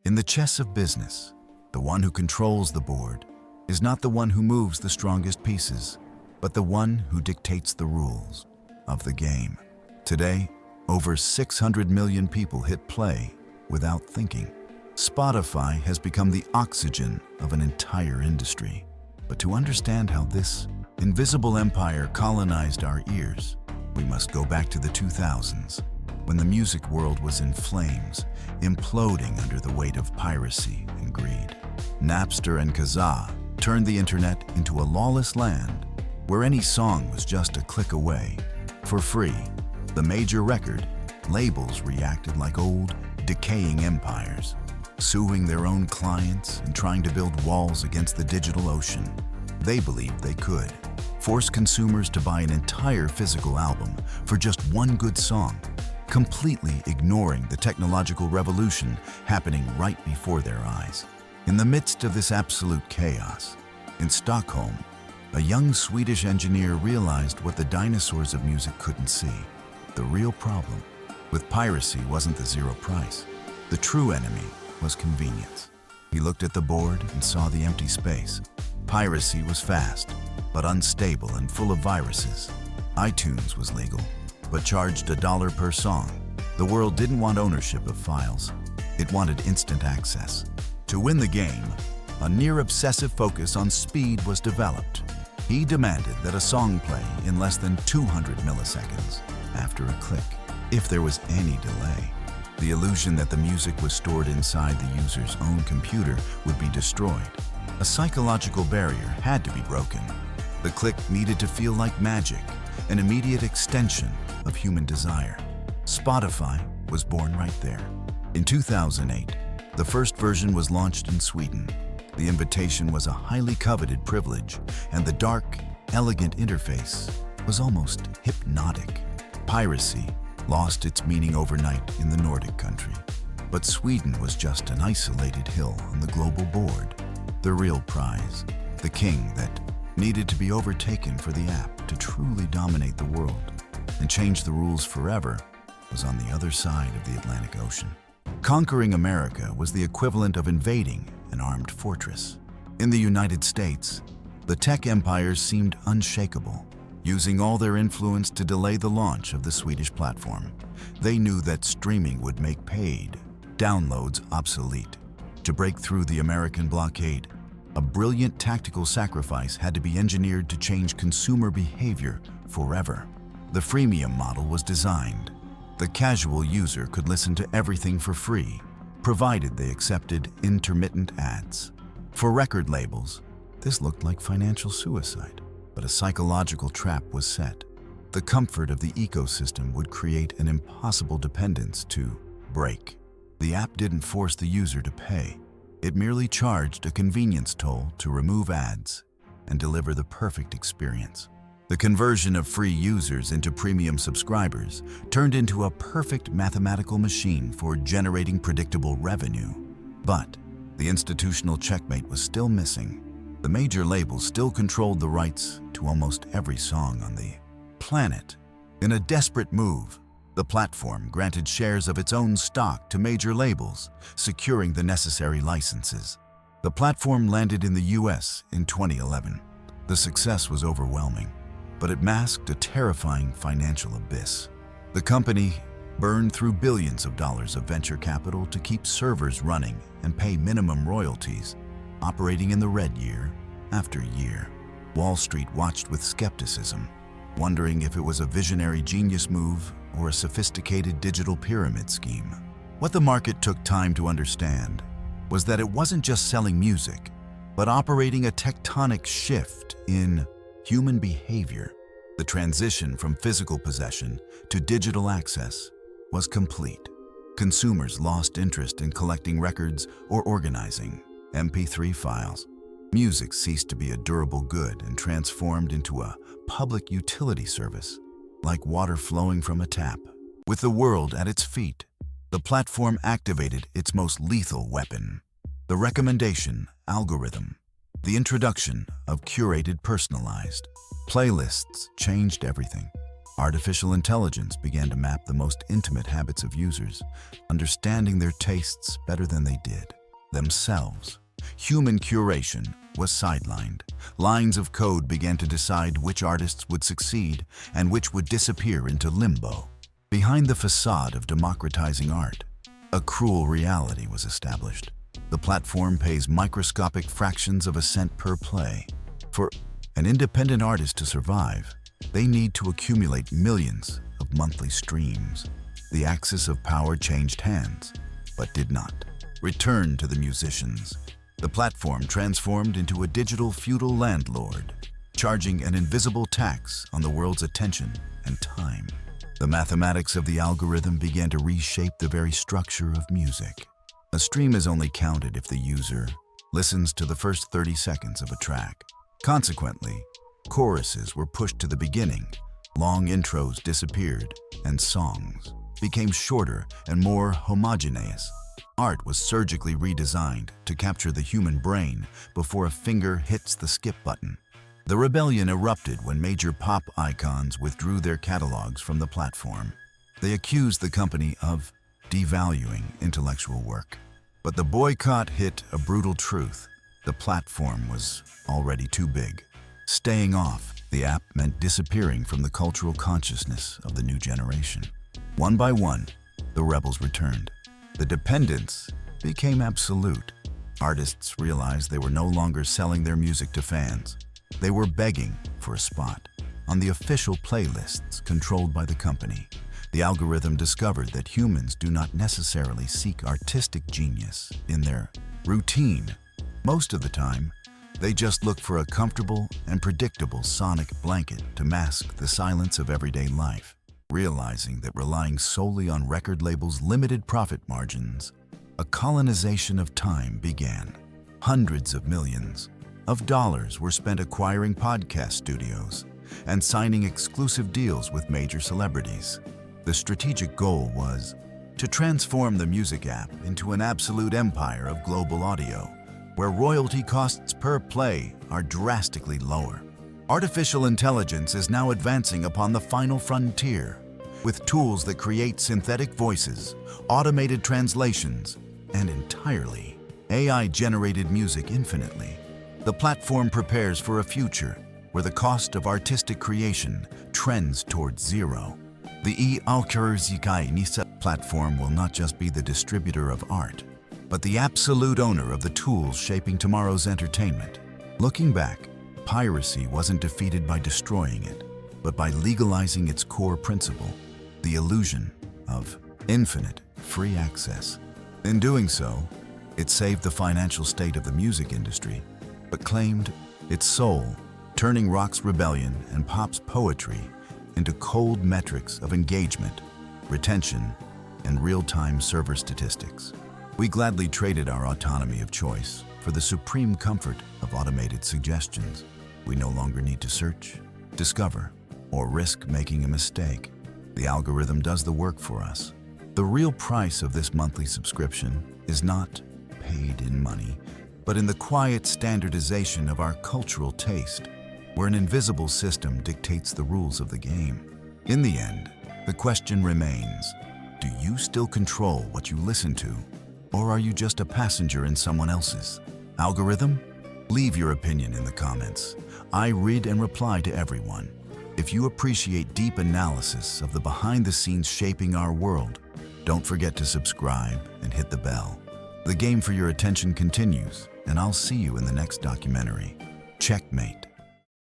In the chess of business, the one who controls the board is not the one who moves the strongest pieces, but the one who dictates the rules of the game. Today, over 600 million people hit play without thinking. Spotify has become the oxygen of an entire industry. But to understand how this invisible empire colonized our ears, we must go back to the 2000s, when the music world was in flames, imploding under the weight of piracy and greed. Napster and Kazaa turned the internet into a lawless land where any song was just a click away. For free, the major record labels reacted like old, decaying empires, suing their own clients and trying to build walls against the digital ocean. They believed they could force consumers to buy an entire physical album for just one good song, completely ignoring the technological revolution happening right before their eyes. In the midst of this absolute chaos, in Stockholm, a young Swedish engineer realized what the dinosaurs of music couldn't see. The real problem with piracy wasn't the zero price. The true enemy was convenience. He looked at the board and saw the empty space. Piracy was fast, but unstable and full of viruses. iTunes was legal, but charged $1 per song. The world didn't want ownership of files. It wanted instant access. To win the game, a near-obsessive focus on speed was developed. He demanded that a song play in less than 200 milliseconds after a click, if there was any delay. The illusion that the music was stored inside the user's own computer would be destroyed. A psychological barrier had to be broken. The click needed to feel like magic, an immediate extension of human desire. Spotify was born right there. In 2008, the first version was launched in Sweden. The invitation was a highly coveted privilege, and the dark, elegant interface was almost hypnotic. Piracy lost its meaning overnight in the Nordic country, but Sweden was just an isolated hill on the global board. The real prize, the king that needed to be overtaken for the app to truly dominate the world and change the rules forever, was on the other side of the Atlantic Ocean. Conquering America was the equivalent of invading an armed fortress. In the United States, the tech empires seemed unshakable, using all their influence to delay the launch of the Swedish platform. They knew that streaming would make paid downloads obsolete. To break through the American blockade, a brilliant tactical sacrifice had to be engineered to change consumer behavior forever. The freemium model was designed. The casual user could listen to everything for free, provided they accepted intermittent ads. For record labels, this looked like financial suicide, but a psychological trap was set. The comfort of the ecosystem would create an impossible dependence to break. The app didn't force the user to pay. It merely charged a convenience toll to remove ads and deliver the perfect experience. The conversion of free users into premium subscribers turned into a perfect mathematical machine for generating predictable revenue. But the institutional checkmate was still missing. The major labels still controlled the rights to almost every song on the planet. In a desperate move, the platform granted shares of its own stock to major labels, securing the necessary licenses. The platform landed in the US in 2011. The success was overwhelming, but it masked a terrifying financial abyss. The company burned through billions of dollars of venture capital to keep servers running and pay minimum royalties, operating in the red year after year. Wall Street watched with skepticism, wondering if it was a visionary genius move or a sophisticated digital pyramid scheme. What the market took time to understand was that it wasn't just selling music, but operating a tectonic shift in human behavior. The transition from physical possession to digital access was complete. Consumers lost interest in collecting records or organizing MP3 files. Music ceased to be a durable good and transformed into a public utility service, like water flowing from a tap. With the world at its feet, the platform activated its most lethal weapon, the recommendation algorithm. The introduction of curated personalized playlists changed everything. Artificial intelligence began to map the most intimate habits of users, understanding their tastes better than they did. themselves. Human curation was sidelined. Lines of code began to decide which artists would succeed and which would disappear into limbo. Behind the facade of democratizing art, a cruel reality was established. The platform pays microscopic fractions of a cent per play. For an independent artist to survive, they need to accumulate millions of monthly streams. The axis of power changed hands, but did not return to the musicians. The platform transformed into a digital feudal landlord, charging an invisible tax on the world's attention and time. The mathematics of the algorithm began to reshape the very structure of music. A stream is only counted if the user listens to the first 30 seconds of a track. Consequently, choruses were pushed to the beginning, long intros disappeared, and songs became shorter and more homogeneous. Art was surgically redesigned to capture the human brain before a finger hits the skip button. The rebellion erupted when major pop icons withdrew their catalogs from the platform. They accused the company of devaluing intellectual work. But the boycott hit a brutal truth. The platform was already too big. Staying off the app meant disappearing from the cultural consciousness of the new generation. One by one, the rebels returned. The dependence became absolute. Artists realized they were no longer selling their music to fans. They were begging for a spot on the official playlists controlled by the company. The algorithm discovered that humans do not necessarily seek artistic genius in their routine. Most of the time, they just look for a comfortable and predictable sonic blanket to mask the silence of everyday life. Realizing that relying solely on record labels' limited profit margins, a colonization of time began. Hundreds of millions of dollars were spent acquiring podcast studios and signing exclusive deals with major celebrities. The strategic goal was to transform the music app into an absolute empire of global audio, where royalty costs per play are drastically lower. Artificial intelligence is now advancing upon the final frontier, with tools that create synthetic voices, automated translations, and entirely AI-generated music infinitely. The platform prepares for a future where the cost of artistic creation trends towards zero. The e-Nisa platform will not just be the distributor of art, but the absolute owner of the tools shaping tomorrow's entertainment. Looking back, piracy wasn't defeated by destroying it, but by legalizing its core principle, the illusion of infinite free access. In doing so, it saved the financial state of the music industry, but claimed its soul, turning rock's rebellion and pop's poetry into cold metrics of engagement, retention, and real-time server statistics. We gladly traded our autonomy of choice for the supreme comfort of automated suggestions. We no longer need to search, discover, or risk making a mistake. The algorithm does the work for us. The real price of this monthly subscription is not paid in money, but in the quiet standardization of our cultural taste, where an invisible system dictates the rules of the game. In the end, the question remains, do you still control what you listen to, or are you just a passenger in someone else's algorithm? Leave your opinion in the comments. I read and reply to everyone. If you appreciate deep analysis of the behind-the-scenes shaping our world, don't forget to subscribe and hit the bell. The game for your attention continues, and I'll see you in the next documentary. Checkmate.